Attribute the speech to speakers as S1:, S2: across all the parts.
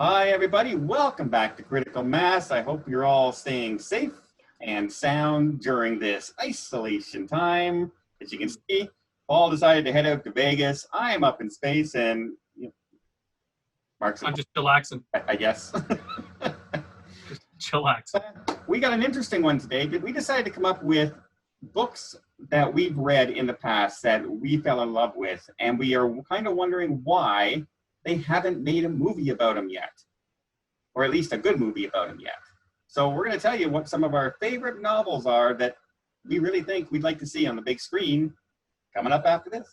S1: Hi, everybody. Welcome back to Critical Mass. I hope you're all staying safe and sound during this isolation time. As you can see, Paul decided to head out to Vegas. I am up in space, and Mark's.
S2: I'm just chillaxing.
S1: I guess.
S2: Just chillaxing.
S1: We got an interesting one today. We decided to come up with books that we've read in the past that we fell in love with, and we are kind of wondering why they haven't made a movie about them yet, or at least a good movie about them yet. So we're going to tell you what some of our favorite novels are that we really think we'd like to see on the big screen coming up after this.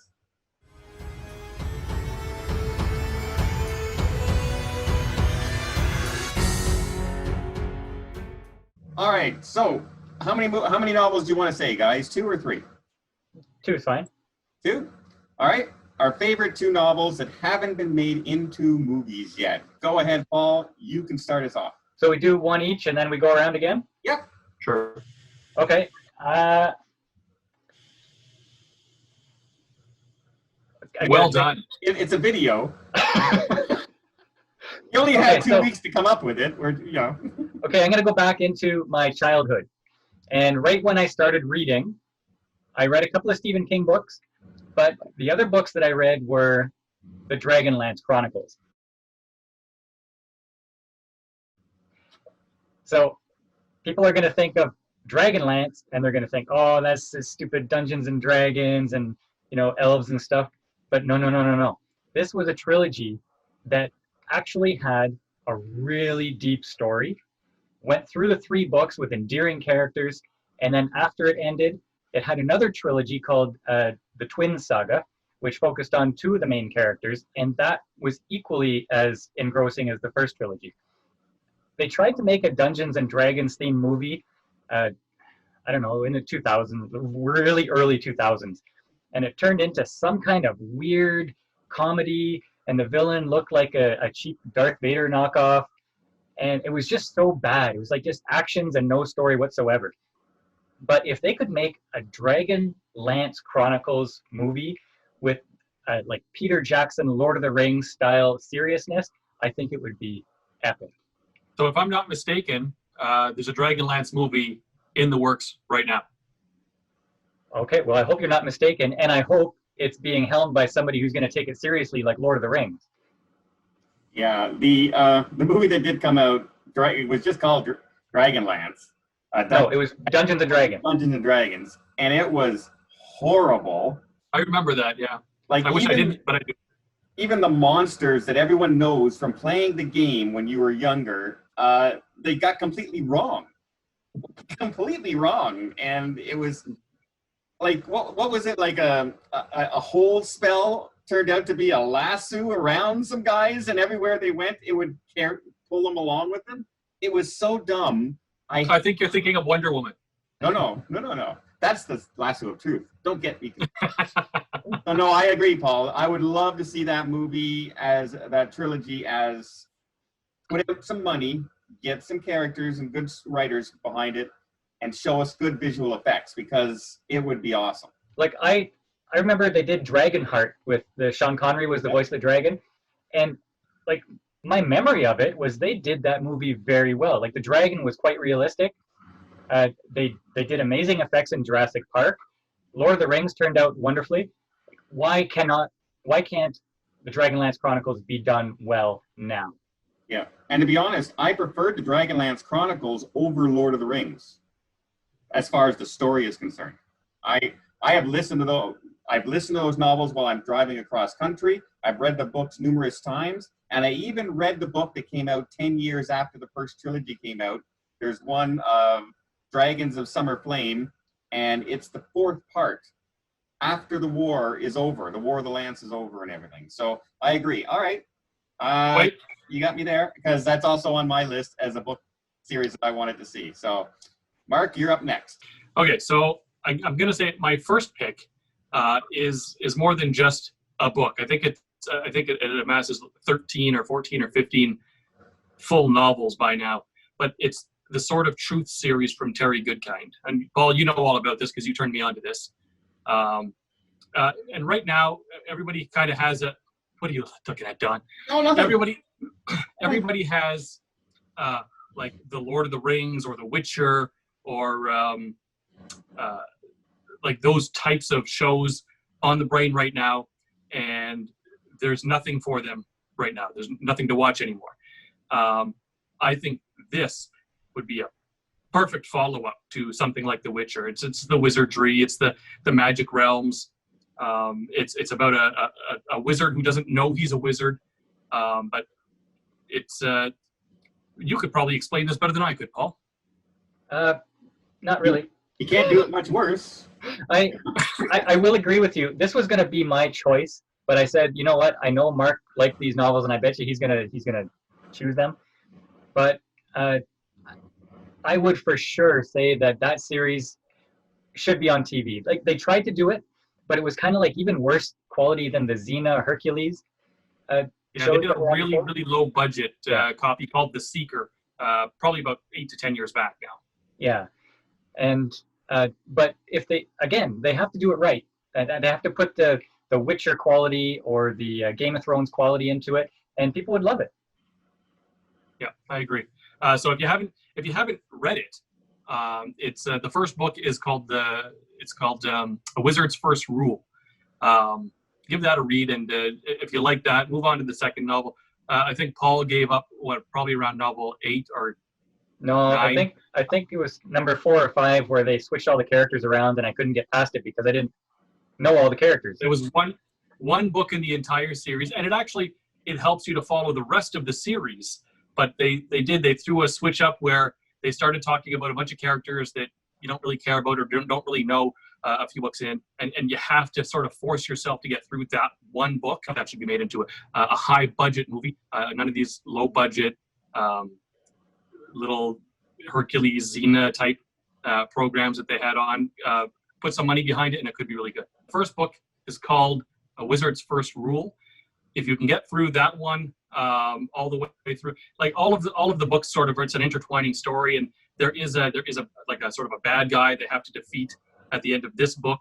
S1: All right, so how many novels do you want to say, guys? 2 or 3?
S3: 2 is fine.
S1: 2? All right. Our favorite 2 novels that haven't been made into movies yet. Go ahead, Paul. You can start us off.
S3: So we do one each and then we go around again?
S1: Yep.
S2: Sure.
S3: Okay.
S2: Well done.
S1: It's a video. You only had 2 weeks to come up with it.
S3: Okay, I'm going to go back into my childhood. And right when I started reading, I read a couple of Stephen King books, but the other books that I read were the Dragonlance Chronicles. So people are going to think of Dragonlance and they're going to think, oh, that's this stupid Dungeons and Dragons and, elves and stuff. But no. This was a trilogy that actually had a really deep story, went through the 3 books with endearing characters, and then after it ended, it had another trilogy called the Twin Saga, which focused on 2 of the main characters, and that was equally as engrossing as the first trilogy. They tried to make a Dungeons and Dragons themed movie, I don't know, in the 2000s, really early 2000s, and it turned into some kind of weird comedy, and the villain looked like a cheap Darth Vader knockoff, and it was just so bad. It was like just actions and no story whatsoever. But if they could make a Dragonlance Chronicles movie with like Peter Jackson, Lord of the Rings style seriousness, I think it would be epic.
S2: So if I'm not mistaken, there's a Dragonlance movie in the works right now.
S3: Okay, well, I hope you're not mistaken, and I hope it's being helmed by somebody who's going to take it seriously, like Lord of the Rings.
S1: Yeah, the movie that did come out, it was just called Dragonlance.
S3: No, it was Dungeons and Dragons.
S1: Dungeons and Dragons, and it was horrible.
S2: I remember that, yeah.
S1: Like
S2: I wish I didn't, but I do.
S1: Even the monsters that everyone knows from playing the game when you were younger, they got completely wrong. Completely wrong, and it was like what was it, like a whole spell turned out to be a lasso around some guys, and everywhere they went, it would pull them along with them. It was so dumb.
S2: I think you're thinking of Wonder Woman.
S1: No. That's the lasso of truth. Don't get me. No, I agree, Paul. I would love to see that movie, as that trilogy, as put out some money, get some characters and good writers behind it, and show us good visual effects, because it would be awesome.
S3: Like I remember they did Dragonheart with Sean Connery was the voice of the dragon, and like my memory of it was they did that movie very well. Like the dragon was quite realistic. They did amazing effects in Jurassic Park. Lord of the Rings turned out wonderfully. Why can't the Dragonlance Chronicles be done well now?
S1: Yeah, and to be honest, I preferred the Dragonlance Chronicles over Lord of the Rings, as far as the story is concerned. I have listened to those. I've listened to those novels while I'm driving across country. I've read the books numerous times, and I even read the book that came out 10 years after the first trilogy came out. There's one of Dragons of Summer Flame, and it's the 4th part after the war is over. The War of the Lance is over and everything. So I agree. All right.
S2: Wait.
S1: You got me there, because that's also on my list as a book series that I wanted to see. So, Mark, you're up next.
S2: Okay, so I'm going to say my first pick is more than just a book. I think it amasses 13 or 14 or 15 full novels by now. But it's the Sword of Truth series from Terry Goodkind. And Paul, you know all about this because you turned me on to this. And right now, everybody kind of has a. What are you looking at, Don?
S1: No, nothing.
S2: everybody has like the Lord of the Rings or the Witcher or like those types of shows on the brain right now, and there's nothing for them right now. There's nothing to watch anymore. I think this would be a perfect follow-up to something like The Witcher. It's the wizardry, it's the magic realms. It's about a wizard who doesn't know he's a wizard, but it's you could probably explain this better than I could, Paul.
S3: Not really.
S1: You can't do it much worse.
S3: I will agree with you. This was going to be my choice, but I said, you know what? I know Mark liked these novels, and I bet you he's gonna choose them. But I would for sure say that series should be on TV. Like they tried to do it, but it was kind of like even worse quality than the Xena Hercules.
S2: Yeah, they did a really low budget copy called The Seeker, probably about 8 to 10 years back now.
S3: Yeah, and but if they have to do it right. They have to put the Witcher quality or the Game of Thrones quality into it, and people would love it.
S2: Yeah, I agree. So if you haven't read it, it's the first book is called A Wizard's First Rule. Give that a read, and if you like that, move on to the second novel. I think Paul gave up probably around novel 8 or
S3: no,
S2: 9.
S3: I think it was number 4 or 5 where they switched all the characters around, and I couldn't get past it because I didn't know all the characters.
S2: There was one book in the entire series, and it helps you to follow the rest of the series. But they threw a switch up where they started talking about a bunch of characters that you don't really care about or don't really know a few books in, and you have to sort of force yourself to get through that one book. That should be made into a high budget movie. None of these low budget little Hercules Xena type programs that they had on. Put some money behind it, and it could be really good. The first book is called A Wizard's First Rule. If you can get through that one all the way through, like all of the books, sort of, it's an intertwining story, and there is a like a sort of a bad guy they have to defeat at the end of this book.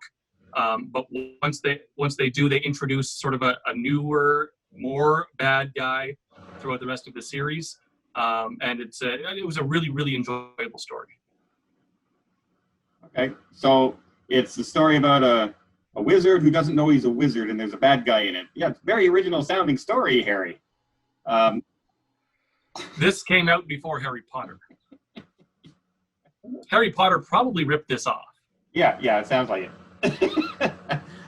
S2: But once they do, they introduce sort of a newer, more bad guy throughout the rest of the series, and it was a really enjoyable story.
S1: Okay, so it's the story about a wizard who doesn't know he's a wizard, and there's a bad guy in it. Yeah, it's a very original sounding story, Harry.
S2: This came out before Harry Potter. Harry Potter probably ripped this off.
S1: Yeah, it sounds like it.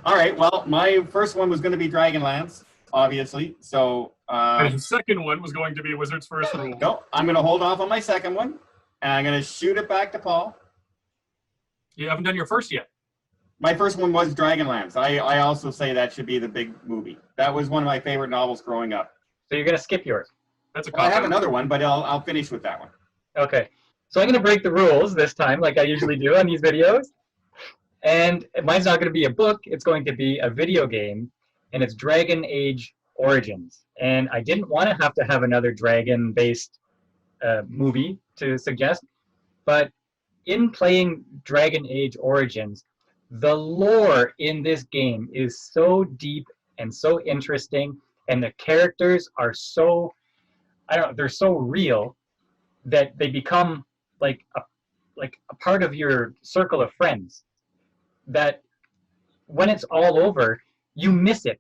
S1: All right, well, my first one was going to be Dragonlance, obviously. So
S2: and the second one was going to be Wizard's First Rule.
S1: No, I'm going to hold off on my second one, and I'm going to shoot it back to Paul.
S2: You haven't done your first yet.
S1: My first one was Dragonlance. I also say that should be the big movie. That was one of my favorite novels growing up.
S3: So you're going to skip yours?
S2: That's a
S1: well, I have another one, but I'll finish with that one.
S3: Okay. So I'm going to break the rules this time, like I usually do on these videos. And mine's not going to be a book. It's going to be a video game, and it's Dragon Age Origins. And I didn't want to have another dragon-based movie to suggest, but in playing Dragon Age Origins, the lore in this game is so deep and so interesting, and the characters are so, they're so real that they become like a part of your circle of friends, that when it's all over, you miss it,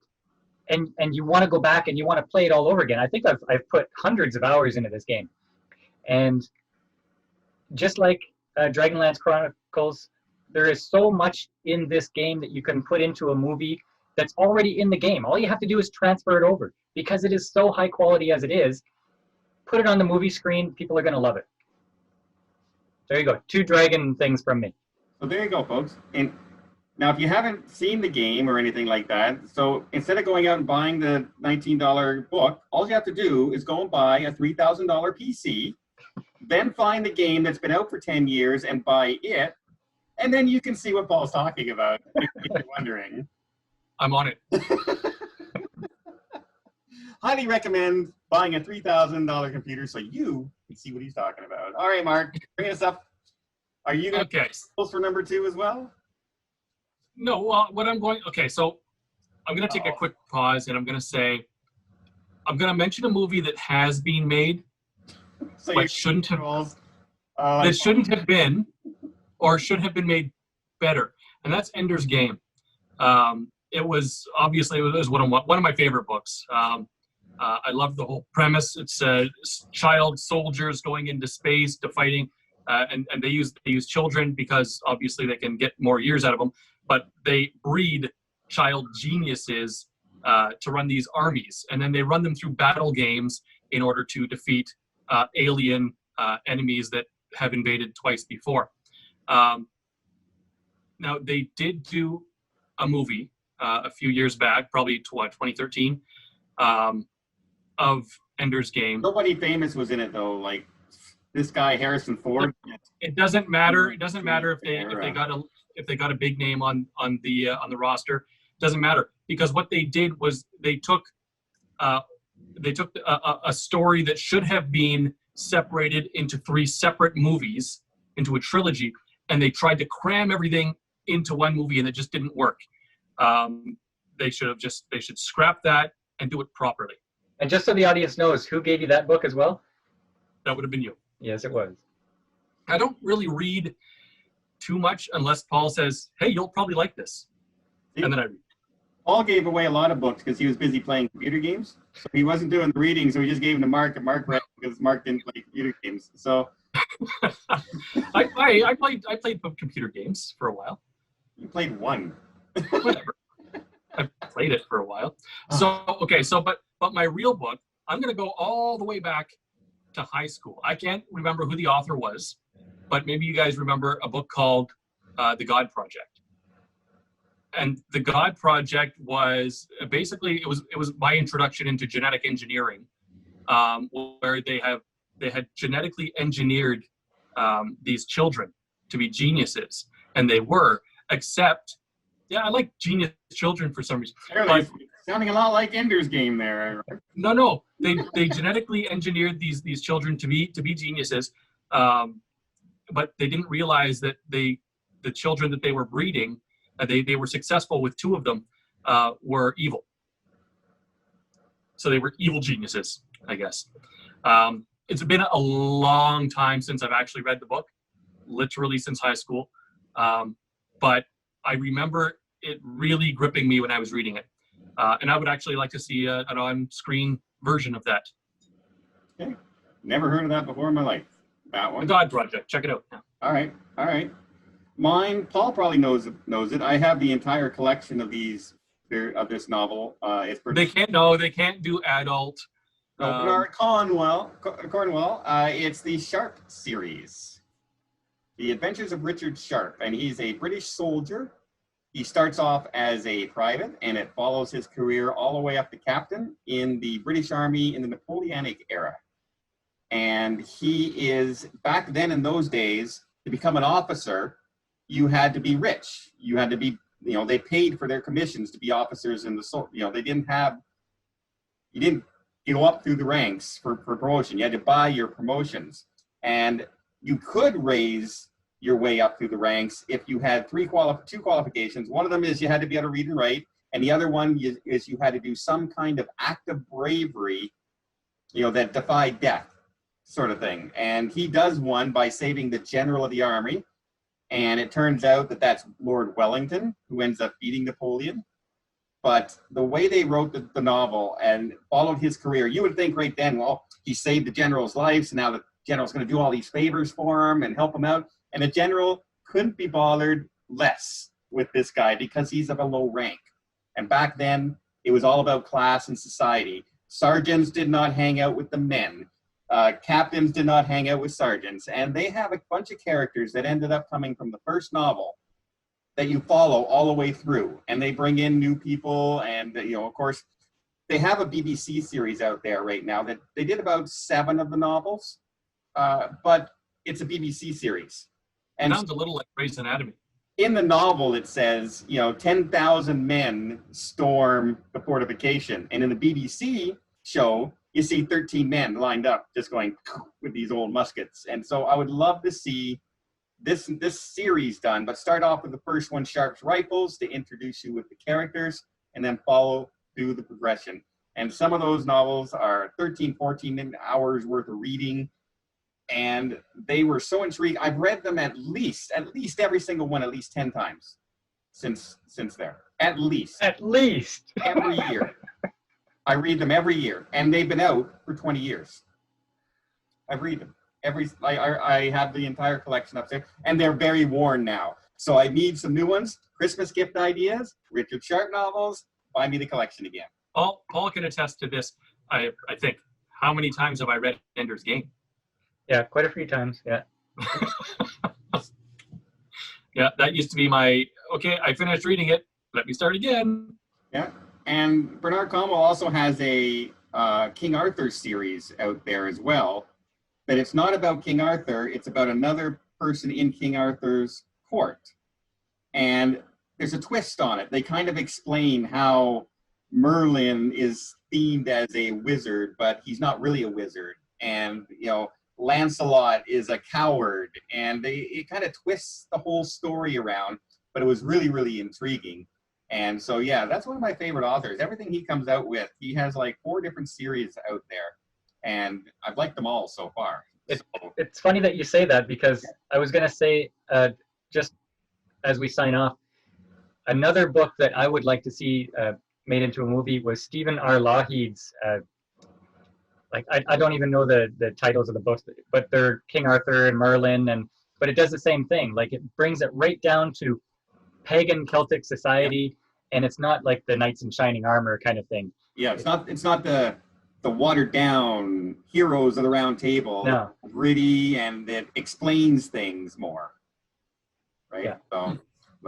S3: and you want to go back and you want to play it all over again. I think I've put hundreds of hours into this game, and just like Dragonlance Chronicles, there is so much in this game that you can put into a movie that's already in the game. All you have to do is transfer it over, because it is so high quality as it is. Put it on the movie screen, people are going to love it. There you go, 2 dragon things from me.
S1: So there you go, folks. And now, if you haven't seen the game or anything like that, so instead of going out and buying the $19 book, all you have to do is go and buy a $3,000 PC, then find the game that's been out for 10 years and buy it, and then you can see what Paul's talking about, if you're wondering.
S2: I'm on it.
S1: Highly recommend buying a $3,000 computer so you can see what he's talking about. All right, Mark, bring us up. Are you going to close for number 2 as well?
S2: No, so I'm going to take a quick pause, and I'm going to say, I'm going to mention a movie that has been made,
S1: So
S2: but shouldn't have.
S1: like,
S2: That shouldn't have been, or should have been made better, and that's Ender's Game. It was one of my favorite books. I love the whole premise. It's child soldiers going into space to fighting, and they use children because obviously they can get more years out of them. But they breed child geniuses to run these armies, and then they run them through battle games in order to defeat alien enemies that have invaded twice before. Now they did do a movie a few years back, probably 2013. Of Ender's Game.
S1: Nobody famous was in it though, like this guy Harrison Ford.
S2: It doesn't matter. It doesn't matter if they got a big name on the roster. It doesn't matter, because what they did was they took a story that should have been separated into 3 separate movies, into a trilogy, and they tried to cram everything into one movie, and it just didn't work. They should scrap that and do it properly.
S3: And just so the audience knows, who gave you that book as well?
S2: That would have been you.
S3: Yes, it was.
S2: I don't really read too much unless Paul says, "Hey, you'll probably like this," and then I read.
S1: Paul gave away a lot of books because he was busy playing computer games. So he wasn't doing the reading, so he just gave them to Mark, and Mark read because Mark didn't play computer games. So
S2: I played computer games for a while.
S1: you played one.
S2: Whatever. I played it for a while. But my real book, I'm going to go all the way back to high school. I can't remember who the author was, but maybe you guys remember a book called The God Project. And The God Project was basically it was my introduction into genetic engineering, where they had genetically engineered these children to be geniuses, and they were. Except, I like genius children for some reason.
S1: Sounding a lot like Ender's Game there.
S2: No, they genetically engineered these children to be geniuses, but they didn't realize that the children that they were breeding, they were successful with 2 of them, were evil. So they were evil geniuses, I guess. It's been a long time since I've actually read the book, literally since high school, but I remember it really gripping me when I was reading it. And I would actually like to see an on-screen version of that.
S1: Okay. Never heard of that before in my life. That one.
S2: The God Project. Check it out. Yeah.
S1: All right. Mine, Paul probably knows it. I have the entire collection of this novel. It's
S2: They can't do adult.
S1: Bernhard Cornwell. It's the Sharpe series. The Adventures of Richard Sharpe, and he's a British soldier. He starts off as a private, and it follows his career all the way up to captain in the British Army in the Napoleonic era. And he is, back then in those days, to become an officer, you had to be rich. You had to be, they paid for their commissions to be officers in the, you didn't go up through the ranks for promotion. You had to buy your promotions. And you could raise your way up through the ranks if you had 2 qualifications. One of them is you had to be able to read and write, and the other one is you had to do some kind of act of bravery, that defied death, sort of thing. And he does one by saving the general of the army, and it turns out that that's Lord Wellington, who ends up beating Napoleon. But the way they wrote the novel and followed his career, you would think right then, well, he saved the general's life, so now the general's going to do all these favors for him and help him out. And the general couldn't be bothered less with this guy because he's of a low rank. And back then, it was all about class and society. Sergeants did not hang out with the men. Captains did not hang out with sergeants. And they have a bunch of characters that ended up coming from the first novel that you follow all the way through. And they bring in new people. And, of course, they have a BBC series out there right now that they did about 7 of the novels. But it's a BBC series. And
S2: sounds a little like Grey's Anatomy.
S1: In the novel, it says, 10,000 men storm the fortification. And in the BBC show, you see 13 men lined up just going with these old muskets. And so I would love to see this series done, but start off with the first one, Sharpe's Rifles, to introduce you with the characters, and then follow through the progression. And some of those novels are 13, 14 hours worth of reading. And they were so intrigued. I've read them at least every single one, at least 10 times since there. At least.
S3: At least.
S1: Every year. I read them every year. And they've been out for 20 years. I read them. I have the entire collection upstairs. And they're very worn now. So I need some new ones. Christmas gift ideas, Richard Sharpe novels. Buy me the collection again.
S2: Paul can attest to this. I think. How many times have I read Ender's Game?
S3: Yeah, quite a few times. Yeah.
S2: Yeah, that used to be my, okay, I finished reading it. Let me start again.
S1: Yeah. And Bernhard Coe also has a King Arthur series out there as well. But it's not about King Arthur. It's about another person in King Arthur's court. And there's a twist on it. They kind of explain how Merlin is themed as a wizard, but he's not really a wizard. And, you know, Lancelot is a coward. And it kind of twists the whole story around. But it was really, really intriguing. And so, yeah, that's one of my favorite authors. Everything he comes out with, he has like 4 different series out there. And I've liked them all so far.
S3: It's funny that you say that, because I was going to say, just as we sign off, another book that I would like to see made into a movie was Stephen R. Lougheed's, I don't even know the titles of the books, but they're King Arthur and Merlin, but it does the same thing. Like, it brings it right down to pagan Celtic society, and it's not like the knights in shining armor kind of thing.
S1: Yeah, it's not the watered down heroes of the round table.
S3: No.
S1: Gritty, and it explains things more. Right?
S3: Yeah.
S1: So,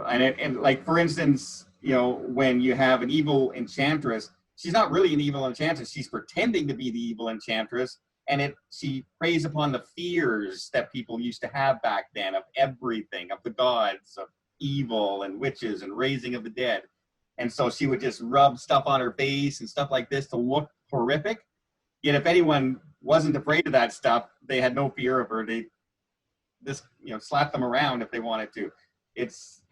S1: and like, for instance, you know, when you have an evil enchantress, she's not really an evil enchantress. She's pretending to be the evil enchantress, and she preys upon the fears that people used to have back then of everything, of the gods, of evil and witches and raising of the dead. And so she would just rub stuff on her face and stuff like this to look horrific. Yet if anyone wasn't afraid of that stuff, they had no fear of her. They just, you know, slap them around if they wanted to. It's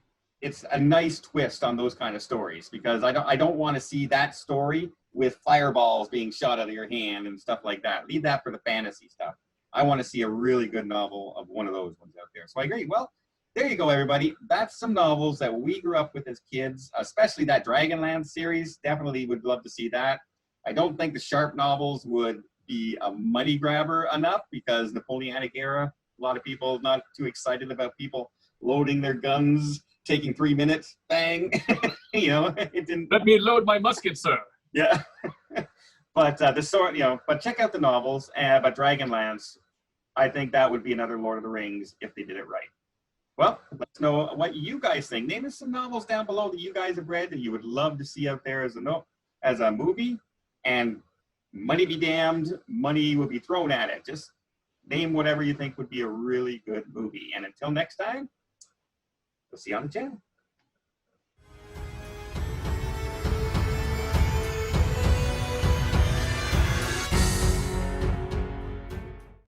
S1: a nice twist on those kind of stories, because I don't want to see that story with fireballs being shot out of your hand and stuff like that. Leave that for the fantasy stuff. I want to see a really good novel of one of those ones out there. So I agree. Well, there you go, everybody. That's some novels that we grew up with as kids, especially that Dragonlance series. Definitely would love to see that. I don't think the Sharpe novels would be a money grabber enough, because Napoleonic era, a lot of people not too excited about people loading their guns, taking 3 minutes, bang. You know, it didn't.
S2: Let me load my musket, sir.
S1: Yeah. But but check out the novels. But Dragonlance, I think that would be another Lord of the Rings if they did it right. Well, let's know what you guys think. Name us some novels down below that you guys have read that you would love to see out there as a movie. And money be damned, money will be thrown at it. Just name whatever you think would be a really good movie. And until next time, we'll see you on the channel.